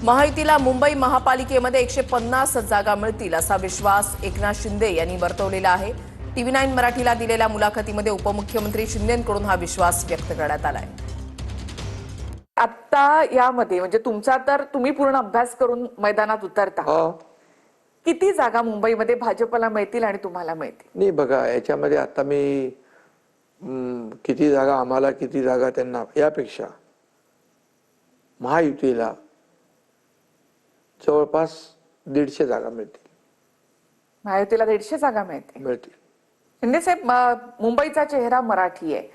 महायुतीला मुंबई महापालिकेमध्ये 150 जागा मिळतील असा विश्वास एकनाथ शिंदे यांनी वर्तवलेला आहे। TV9 मराठीला दिलेल्या मुलाखतीमध्ये उपमुख्यमंत्री शिंदेंकडून हा विश्वास व्यक्त करण्यात आलाय। आता यामध्ये म्हणजे तुमचा तर तुम्ही पूर्ण अभ्यास करून मैदानात उतरता, किती जागा मुंबईमध्ये भाजपला मिळतील आणि तुम्हाला मिळतील? नाही बघा, याच्यामध्ये आता मी किती जागा आम्हाला किती जागा त्यांना यापेक्षा महायुतीला जवळपास 150 जागा मिळतील। महायुतीला 150 जागा मिळतील। शिंदे साहेब, मुंबईचा चेहरा मराठी आहे,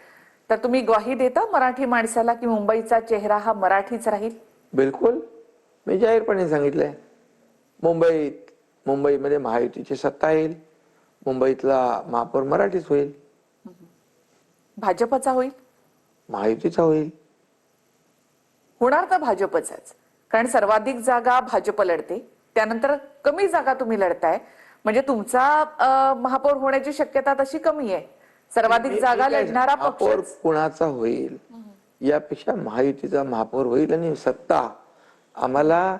तर तुम्ही ग्वाही देता मराठी माणसाला की मुंबईचा चेहरा हा मराठीच राहील? बिलकुल, मी जाहीरपणे सांगितलंय, मुंबईमध्ये महायुतीची सत्ता येईल, मुंबईतला महापौर मराठीच होईल। भाजपचा होईल? महायुतीचा होईल। होणार तर भाजपचाच, कारण सर्वाधिक जागा भाजप लढते, त्यानंतर कमी जागा तुम्ही लढताय, म्हणजे तुमचा महापौर होण्याची शक्यता तशी कमी आहे। सर्वाधिक जागा लढणारा पक्ष कोणाचा होईल यापेक्षा महायुतीचा महापौर होईल। आणि सत्ता आम्हाला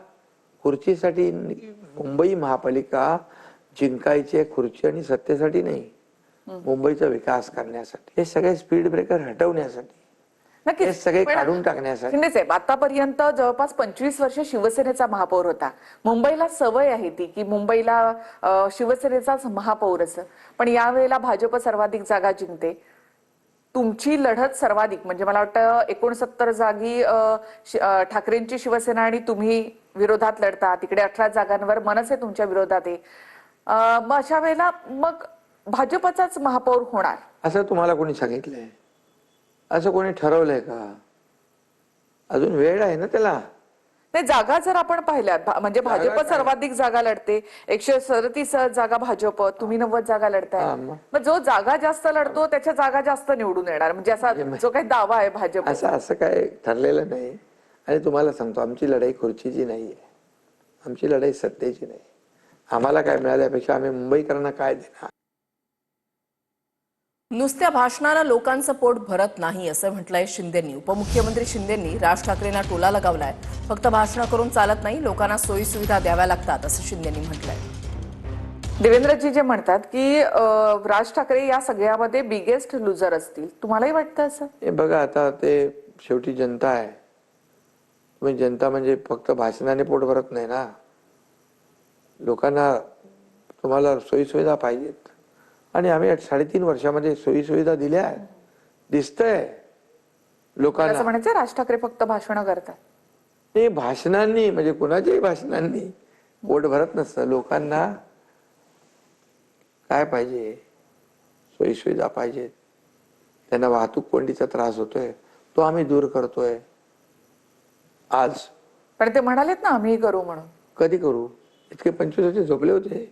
खुर्चीसाठी, मुंबई महापालिका जिंकायची खुर्ची आणि सत्तेसाठी नाही, मुंबईचा विकास करण्यासाठी, हे सगळे स्पीड ब्रेकर हटवण्यासाठी, हे सगळे काढून टाकण्यासाठी। शिंदे साहेब, आतापर्यंत जवळपास 25 वर्ष शिवसेनेचा महापौर होता, मुंबईला सवय आहे ती की मुंबईला शिवसेनेचाच महापौर असं, पण यावेळेला भाजप सर्वाधिक जागा जिंकते, तुमची लढत सर्वाधिक म्हणजे मला वाटतं 69 जागी ठाकरेंची शिवसेना आणि तुम्ही विरोधात लढता, तिकडे 18 जागांवर मनसे तुमच्या विरोधात आहे, मग अशा वेळेला मग भाजपचाच महापौर होणार असं तुम्हाला कोणी सांगितलंय? असं कोणी ठरवलंय का? अजून वेळ आहे ना त्याला। नाही, जागा जर आपण पाहिल्यात म्हणजे भाजप सर्वाधिक जागा लढते, 137 जागा भाजप, तुम्ही 90 जागा लढताय, मग जो जागा जास्त लढतो त्याच्या जागा जास्त निवडून येणार, म्हणजे असा जो काही दावा आहे भाजप, असं काय ठरलेलं नाही। आणि तुम्हाला सांगतो, आमची लढाई खुर्चीची नाहीये, आमची लढाई सत्तेची नाही। आम्हाला काय मिळाल्यापेक्षा आम्ही मुंबईकरांना काय देणार? नुसत्या भाषणाला लोकांचं पोट भरत नाही असं म्हटलंय शिंदेंनी। उपमुख्यमंत्री शिंदेंनी राज ठाकरेंना टोला लगावलाय। फक्त भाषण करून चालत नाही, लोकांना सोयी सुविधा द्याव्या लागतात असं शिंदेंनी म्हटलंय। देवेंद्रजी जे म्हणतात की राज ठाकरे या सगळ्यामध्ये बिगेस्ट लुजर असतील, तुम्हालाही वाटतं असं? हे बघा, आता ते शेवटी जनता आहे, तुम्ही जनता म्हणजे फक्त भाषणाने पोट भरत नाही ना, लोकांना तुम्हाला सोयी सुविधा पाहिजेत, आणि आम्ही 3.5 वर्षामध्ये सोयी सुविधा दिल्या आहेत, दिसतंय लोकांना। असं म्हणायचं राज ठाकरे फक्त भाषण करतात? ते भाषणांनी म्हणजे कुणाच्याही भाषणांनी पोट भरत नसतं। लोकांना काय पाहिजे? सोयी सुविधा पाहिजेत, त्यांना वाहतूक कोंडीचा त्रास होतोय, तो आम्ही दूर करतोय आज। पण ते म्हणालेत ना आम्ही करू म्हणून। कधी करू? इतके 25 वर्ष झोपले होते?